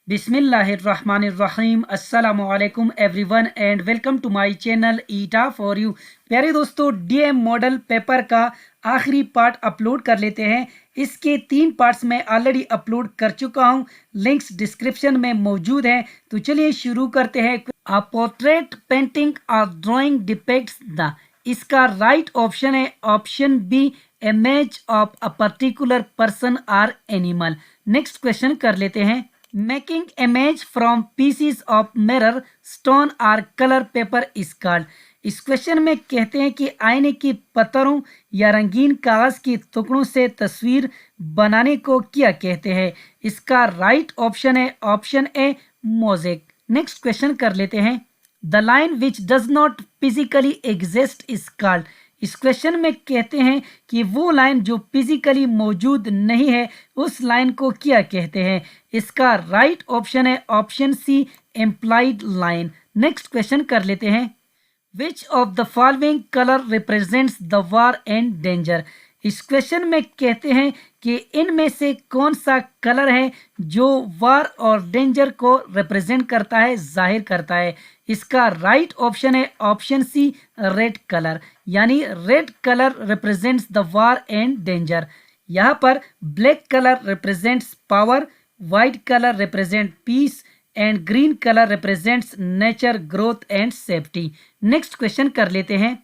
बिस्मिल्लाहिर्रहमानिर्रहीम अस्सलामु अलैकुम everyone and welcome to my channel ईटा फॉर यू। प्यारे दोस्तों, डीएम मॉडल पेपर का आखिरी पार्ट अपलोड कर लेते हैं। इसके 3 पार्ट्स मैं ऑलरेडी अपलोड कर चुका हूं, लिंक्स डिस्क्रिप्शन में मौजूद हैं। तो चलिए शुरू करते हैं। अ पोर्ट्रेट पेंटिंग और ड्राइंग डिपेक्ट्स द, इसका राइट ऑप्शन है option B, image of a particular person और एनिमल। नेक्स्ट क्वेश्चन कर लेते हैं। Making image from pieces of mirror, stone और कलर पेपर इज कॉल्ड। इस क्वेश्चन में कहते हैं कि आईने की पत्थरों या रंगीन कागज के टुकड़ों से तस्वीर बनाने को क्या कहते हैं। इसका राइट ऑप्शन है option A, mosaic. Next question कर लेते हैं। The line which does not physically exist is called. इस क्वेश्चन में कहते हैं कि वो लाइन जो फिजिकली मौजूद नहीं है, उस लाइन को क्या कहते हैं। इसका राइट ऑप्शन है option C, implied line. Next question कर लेते हैं। Which of the following colour represents the war and danger. इस क्वेश्चन में कहते हैं कि इनमें से कौन सा कलर है जो वार और डेंजर को रिप्रेजेंट करता है, जाहिर करता है। इसका राइट ऑप्शन है ऑप्शन सी, रेड कलर। यानी red colour represents the war and danger. यहाँ पर black colour represents power, white colour represent peace and green colour represents nature, growth and safety. Next question कर लेते हैं।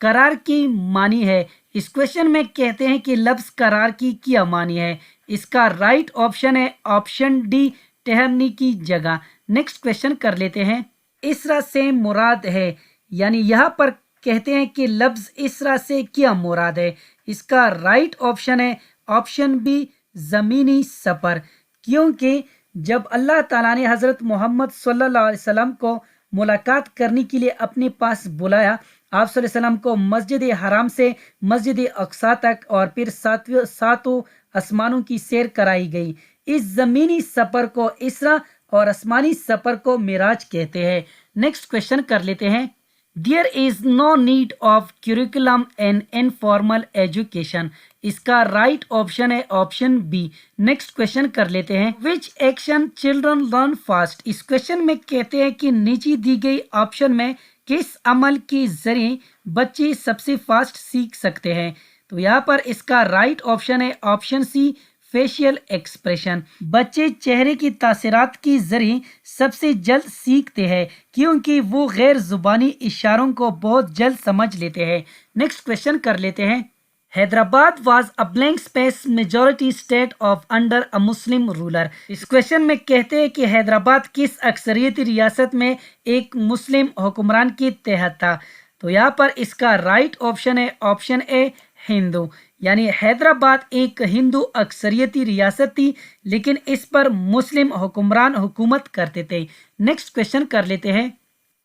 करार की मानी है। इस क्वेश्चन में कहते हैं कि लफ्ज करार की क्या मानी है। इसका राइट ऑप्शन है ऑप्शन डी, ठहरने की जगह। नेक्स्ट क्वेश्चन कर लेते हैं। इसरा से मुराद है, यानी यहाँ पर कहते हैं कि लफ्ज इसरा से क्या मुराद है। इसका राइट ऑप्शन है ऑप्शन बी, ज़मीनी सफ़र। क्योंकि जब अल्लाह ताला ने हज़रत मोहम्मद सल्लल्लाहु अलैहि वसल्लम को मुलाकात करने के लिए अपने पास बुलाया, आप सल्लल्लाहु अलैहि वसल्लम को मस्जिद हराम से मस्जिद अक्सा तक और फिर सातों आसमानों की सैर कराई गई। इस ज़मीनी सफ़र को इसरा और आसमानी सफ़र को मिराज कहते हैं। नेक्स्ट क्वेश्चन कर लेते हैं। There is no need of curriculum and informal education. इसका राइट ऑप्शन है ऑप्शन बी। नेक्स्ट क्वेश्चन कर लेते हैं। Which action children learn fast. इस क्वेश्चन में कहते हैं कि नीचे दी गई ऑप्शन में किस अमल के जरिए बच्चे सबसे फास्ट सीख सकते हैं। तो यहाँ पर इसका राइट ऑप्शन है ऑप्शन सी, फेशियल एक्सप्रेशन। बच्चे चेहरे की तासीरात के जरिए सबसे जल्द सीखते हैं क्योंकि वो गैर जुबानी इशारों को बहुत जल्द समझ लेते हैं। नेक्स्ट क्वेश्चन कर लेते हैं। Hyderabad was a blank space majority state of under a Muslim ruler. इस क्वेश्चन में कहते हैं कि हैदराबाद किस अक्सरियती रियासत में एक मुस्लिम हुक्मरान के तहत था। तो यहाँ पर इसका राइट ऑप्शन है ऑप्शन ए, हिंदू। यानी हैदराबाद एक हिंदू अक्सरियती रियासत थी, लेकिन इस पर मुस्लिम हुक्मरान हुकूमत करते थे। नेक्स्ट क्वेश्चन कर लेते हैं।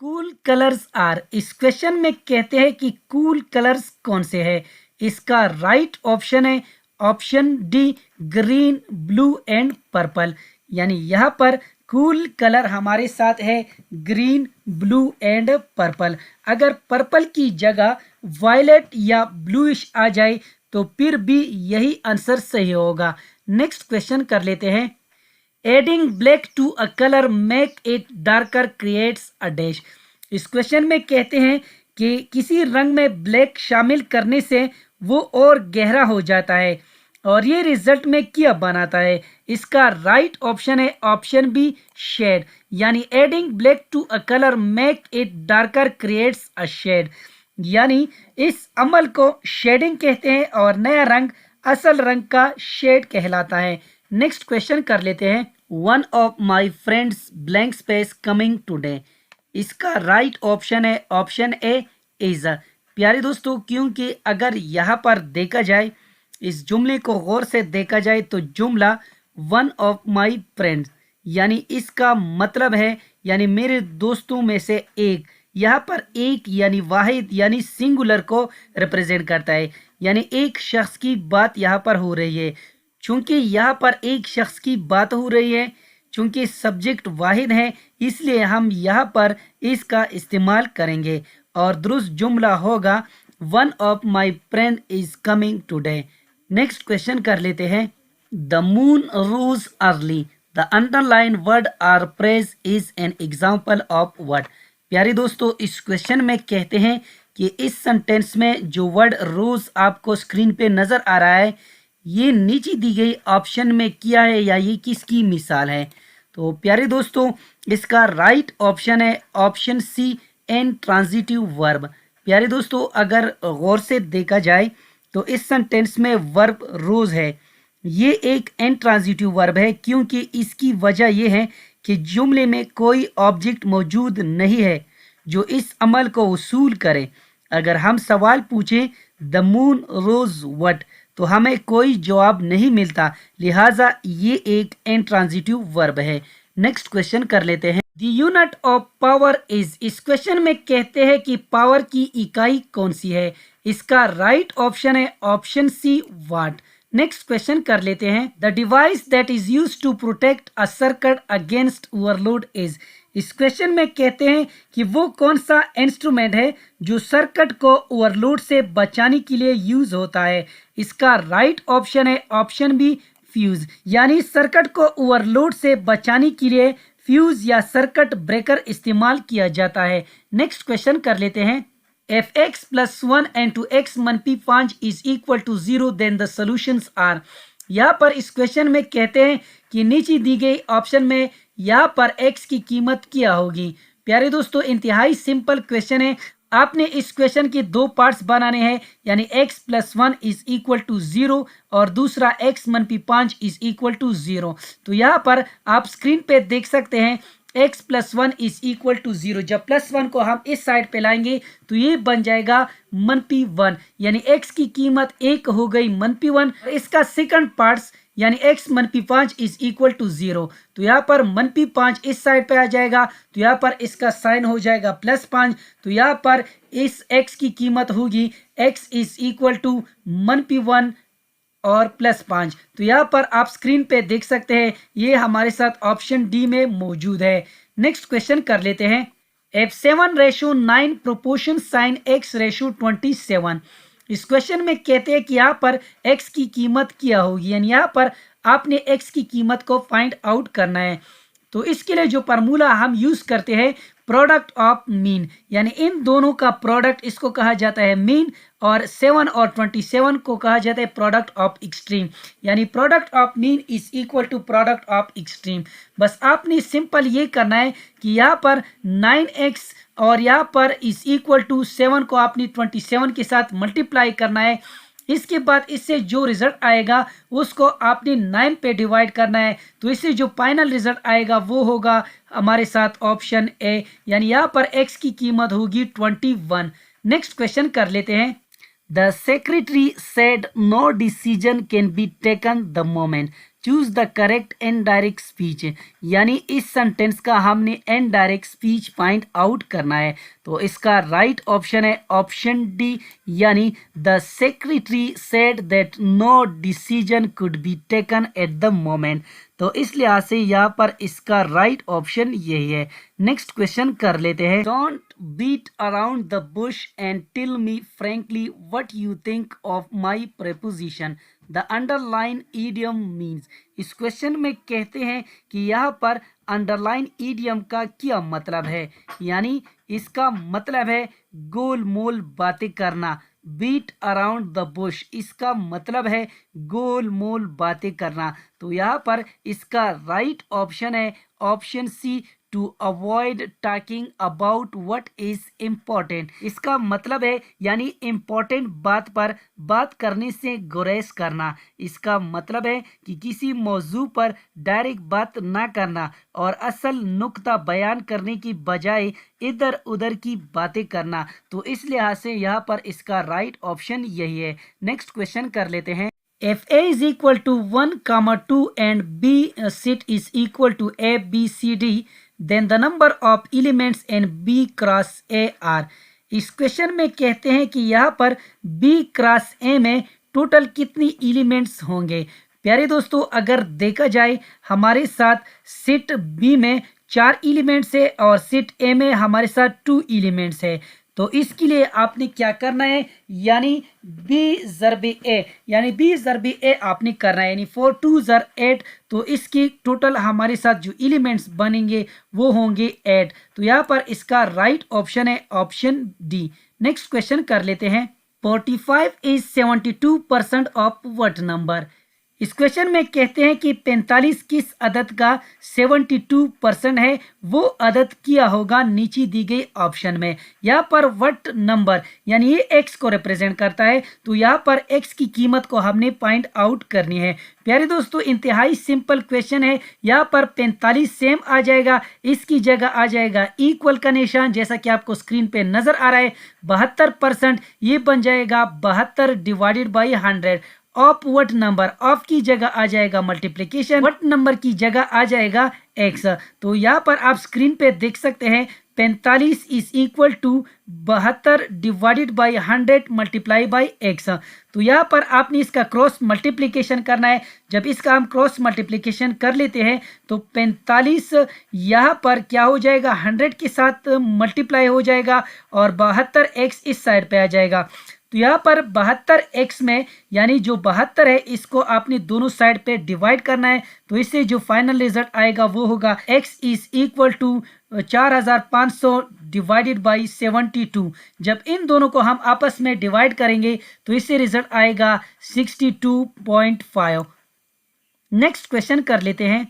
Cool colours are. इस क्वेश्चन में कहते हैं कि कूल कलर्स कौन से हैं। इसका राइट ऑप्शन है option D, green, blue and purple. यानी यहाँ पर कूल कलर हमारे साथ है ग्रीन, ब्लू एंड पर्पल। अगर पर्पल की जगह वायलेट या ब्लूइश आ जाए तो फिर भी यही आंसर सही होगा। नेक्स्ट क्वेश्चन कर लेते हैं। Adding black to a colour make it darker creates a dash. इस क्वेश्चन में कहते हैं कि किसी रंग में ब्लैक शामिल करने से वो और गहरा हो जाता है और ये रिजल्ट में क्या बनाता है। इसका राइट ऑप्शन है ऑप्शन बी, शेड। यानी adding black to a colour make it darker creates a shade. यानी इस अमल को शेडिंग कहते हैं और नया रंग असल रंग का शेड कहलाता है। नेक्स्ट क्वेश्चन कर लेते हैं। One of my friends blank space coming today. इसका राइट ऑप्शन है ऑप्शन ए, इज। प्यारे दोस्तों, क्योंकि अगर यहाँ पर देखा जाए, इस जुमले को गौर से देखा जाए तो जुमला वन ऑफ माई फ्रेंड्स, यानी इसका मतलब है यानी मेरे दोस्तों में से एक। यहाँ पर एक यानी वाहिद यानी सिंगुलर को रिप्रेजेंट करता है, यानी एक शख्स की बात यहाँ पर हो रही है। चूंकि यहाँ पर एक शख्स की बात हो रही है, चूंकि सब्जेक्ट वाहिद है, इसलिए हम यहाँ पर इसका इस्तेमाल करेंगे और दुरुस्त जुमला होगा one of my friend is coming today. Next question कर लेते हैं। The moon rose early. The underline word or phrase is an example of what. प्यारे दोस्तों, इस क्वेश्चन में कहते हैं कि इस सेंटेंस में जो वर्ड रोज आपको स्क्रीन पे नजर आ रहा है, ये नीचे दी गई ऑप्शन में क्या है या ये किसकी मिसाल है। तो प्यारे दोस्तों, इसका राइट ऑप्शन है option C, an transitive verb. प्यारे दोस्तों, अगर गौर से देखा जाए तो इस सेंटेंस में वर्ब रोज है, ये एक एन ट्रांजिटिव वर्ब है, क्योंकि इसकी वजह यह है कि जुमले में कोई ऑब्जेक्ट मौजूद नहीं है जो इस अमल को वसूल करे। अगर हम सवाल पूछें द मून रोज व्हाट, तो हमें कोई जवाब नहीं मिलता, लिहाजा ये एक एन ट्रांजिटिव वर्ब है। नेक्स्ट क्वेश्चन कर लेते हैं। The unit of power is, इस क्वेश्चन में कहते हैं कि पावर की इकाई कौन सी है। इसका राइट ऑप्शन है option C, watt. Next question कर लेते हैं। The device that is used to protect a circuit against overload is, इस क्वेश्चन में कहते हैं कि वो कौन सा इंस्ट्रूमेंट है जो सर्किट को ओवरलोड से बचाने के लिए यूज होता है। इसका राइट ऑप्शन है ऑप्शन बी, फ्यूज। यानी सर्किट को ओवरलोड से बचाने के लिए फ्यूज या सर्किट ब्रेकर इस्तेमाल किया जाता है। नेक्स्ट क्वेश्चन कर लेते हैं। if x plus 1 and 2x मनफी 5 is equal to 0 then the solutions are। यहाँ पर इस क्वेश्चन में कहते हैं कि नीचे दी गई ऑप्शन में यहाँ पर x की कीमत क्या होगी। प्यारे दोस्तों, इंतहाई सिंपल क्वेश्चन है। आपने इस क्वेश्चन के दो पार्ट्स बनाने हैं, यानी x plus 1 is equal to 0 और दूसरा x मनफी 5 इज इक्वल टू 0। तो यहाँ पर आप स्क्रीन पे देख सकते हैं x plus 1 is equal to 0। जब प्लस 1 को हम इस साइड पे लाएंगे तो ये बन जाएगा मनफी 1, यानी x की कीमत 1 हो गई मनफी 1। इसका सेकंड पार्ट्स यानी x मनफी 5 इज इक्वल टू 0, तो यहाँ पर मनफी 5 इस साइड पे आ जाएगा, तो यहाँ पर इसका साइन हो जाएगा प्लस 5। तो यहाँ पर इस x की कीमत होगी x इज इक्वल टू मनफी 1 और प्लस 5। तो यहाँ पर आप स्क्रीन पे देख सकते हैं, ये हमारे साथ ऑप्शन डी में मौजूद है। नेक्स्ट क्वेश्चन कर लेते हैं। f7:9 proportion sign x:27। इस क्वेश्चन में कहते हैं कि यहाँ पर x की कीमत क्या होगी, यानी यहाँ पर आपने x की कीमत को फाइंड आउट करना है। तो इसके लिए जो फार्मूला हम यूज करते हैं प्रोडक्ट ऑफ मीन, यानी इन दोनों का प्रोडक्ट, इसको कहा जाता है मीन, और 7 और 27 को कहा जाता है प्रोडक्ट ऑफ एक्सट्रीम, यानी product of mean is equal to product of extreme. बस आपने सिंपल ये करना है कि यहाँ पर 9x और यहाँ पर इज इक्वल टू 7 को आपने 27 के साथ मल्टीप्लाई करना है। इसके बाद इससे जो रिजल्ट आएगा उसको आपने 9 पे डिवाइड करना है, तो इससे जो फाइनल रिजल्ट आएगा वो होगा हमारे साथ ऑप्शन ए, यानी यहाँ पर x की कीमत होगी 21। नेक्स्ट क्वेश्चन कर लेते हैं। The secretary said no decision can be taken the moment choose the correct indirect speech, यानी इस सेंटेंस का हमने इनडायरेक्ट स्पीच फाइंड आउट करना है। तो इसका राइट ऑप्शन है ऑप्शन डी, यानी the secretary said that no decision could be taken at the moment. तो इस लिहाज से यहाँ पर इसका राइट ऑप्शन यही है। नेक्स्ट क्वेश्चन कर लेते हैं। Don't beat around the bush and tell me frankly what you think of my preposition the underline idiom means. इस क्वेश्चन में कहते हैं कि यहाँ पर अंडरलाइन ईडियम का क्या मतलब है, यानी इसका मतलब है गोल मोल बातें करना। बीट अराउंड द बुश, इसका मतलब है गोल मोल बातें करना। तो यहाँ पर इसका राइट ऑप्शन है option C, to avoid talking about what is important. इसका मतलब है यानी इम्पोर्टेंट बात पर बात करने से गुरेज करना। इसका मतलब है कि किसी मौजू पर डायरेक्ट बात ना करना और असल नुक्ता बयान करने की बजाय इधर उधर की बातें करना। तो इस लिहाज से यहाँ पर इसका राइट ऑप्शन यही है। नेक्स्ट क्वेश्चन कर लेते हैं। If A is equal to 1, 2 and B set is equal to A, B, C, D, then the number of elements in B cross A are। इस क्वेश्चन में कहते हैं कि यहाँ पर B क्रॉस A में टोटल कितनी एलिमेंट्स होंगे। प्यारे दोस्तों, अगर देखा जाए हमारे साथ सेट B में 4 एलिमेंट्स है और सेट A में हमारे साथ 2 एलिमेंट्स है। तो इसके लिए आपने क्या करना है, यानी बी ज़रब ए, यानी बी ज़रब ए आपने करना है, यानी 4 2 ज़र 8। तो इसकी टोटल हमारे साथ जो एलिमेंट्स बनेंगे वो होंगे 8। तो यहाँ पर इसका राइट ऑप्शन है ऑप्शन डी। नेक्स्ट क्वेश्चन कर लेते हैं। 45 इज 72% ऑफ व्हाट नंबर। इस क्वेश्चन में कहते हैं कि 45 किस अदद का 72% है, वो अदद किया होगा नीचे दी गई ऑप्शन में। यहाँ पर व्हाट नंबर यानी ये एक्स को रिप्रेजेंट करता है, तो यहाँ पर एक्स की कीमत को हमने पॉइंट आउट करनी है। प्यारे दोस्तों इंतहाई सिंपल क्वेश्चन है। यहाँ पर 45 सेम आ जाएगा, इसकी जगह आ जाएगा इक्वल का निशान, जैसा कि आपको स्क्रीन पे नजर आ रहा है। 72% ये बन जाएगा 72 divided by 100। Of what number, of की जगह आ जाएगा मल्टीप्लिकेशन, व्हाट नंबर की जगह आ जाएगा एक्स। तो यहाँ पर आप स्क्रीन पे देख सकते हैं 45 is equal to 72 divided by 100 multiply by x. तो यहाँ पर आपने इसका क्रॉस मल्टीप्लिकेशन करना है। जब इसका हम क्रॉस मल्टीप्लिकेशन कर लेते हैं तो 45 यहाँ पर क्या हो जाएगा, 100 के साथ मल्टीप्लाई हो जाएगा और 72 एक्स इस साइड पे आ जाएगा। तो यहाँ पर 72 एक्स में यानी जो 72 है इसको आपने दोनों साइड पे डिवाइड करना है। तो इससे जो फाइनल रिजल्ट आएगा वो होगा x is equal to 4500 divided by 72। जब इन दोनों को हम आपस में डिवाइड करेंगे तो इससे रिजल्ट आएगा 62.5। नेक्स्ट क्वेश्चन कर लेते हैं।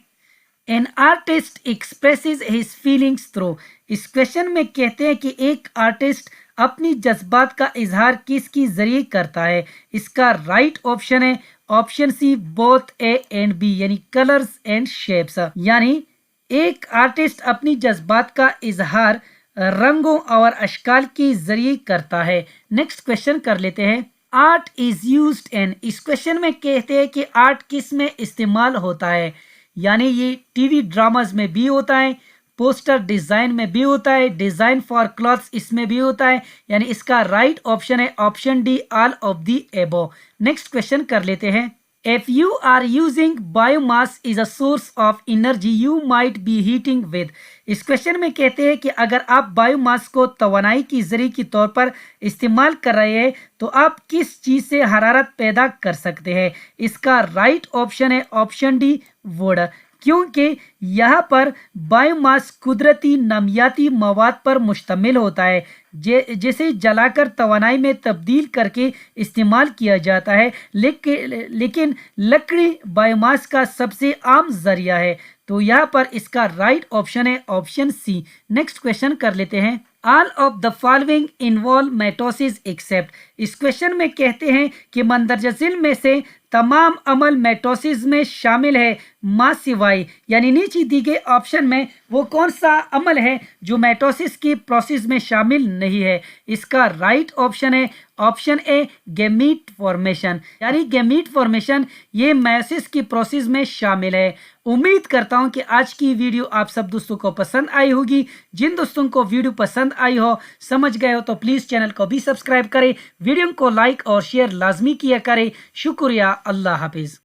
An artist expresses his feelings through. इस क्वेश्चन में कहते हैं कि एक आर्टिस्ट अपनी जज्बात का इजहार किसके जरिए करता है। इसका राइट ऑप्शन है option C both A and B, यानी कलर्स एंड शेप्स। यानी एक आर्टिस्ट अपनी जज्बात का इजहार रंगों और अशकाल के जरिए करता है। नेक्स्ट क्वेश्चन कर लेते हैं। Art is used in. इस क्वेश्चन में कहते हैं कि आर्ट किस में इस्तेमाल होता है, यानी ये टीवी ड्रामाज में भी होता है, पोस्टर डिजाइन में भी होता है, डिजाइन फॉर क्लॉथ्स इसमें भी होता है। यानी इसका राइट ऑप्शन है option d all of the above. Next question कर लेते हैं। If you are using biomass is a source of energy you might be heating with। इस क्वेश्चन में कहते हैं कि अगर आप बायोमास को तवानाई की जरिए के तौर पर इस्तेमाल कर रहे हैं तो आप किस चीज से हरारत पैदा कर सकते हैं। इसका राइट ऑप्शन है ऑप्शन डी वुड, क्योंकि यहाँ पर बायोमास कुदरती नमियाती मवाद पर मुश्तमिल होता है जिसे जलाकर तवानाई में तब्दील करके इस्तेमाल किया जाता है। लेकिन लकड़ी बायोमास का सबसे आम जरिया है। तो यहाँ पर इसका राइट ऑप्शन है ऑप्शन सी। नेक्स्ट क्वेश्चन कर लेते हैं। All of the following involve mitosis except. इस क्वेश्चन में कहते हैं कि मंदरजा झील में से तमाम अमल माइटोसिस में शामिल है मां सिवाय, यानी नीचे दी गई ऑप्शन में वो कौन सा अमल है जो माइटोसिस की प्रोसेस में शामिल नहीं है। इसका राइट ऑप्शन है ऑप्शन ए गैमीट फॉर्मेशन, यानी गैमीट फॉर्मेशन ये मायोसिस की प्रोसेस में शामिल है। उम्मीद करता हूं कि आज की वीडियो आप सब दोस्तों को पसंद आई होगी। जिन दोस्तों को वीडियो पसंद आई हो, समझ गए हो, तो प्लीज चैनल को भी सब्सक्राइब करें, वीडियो को लाइक और शेयर लाजमी किया करें। शुक्रिया, अल्लाह हाफिज।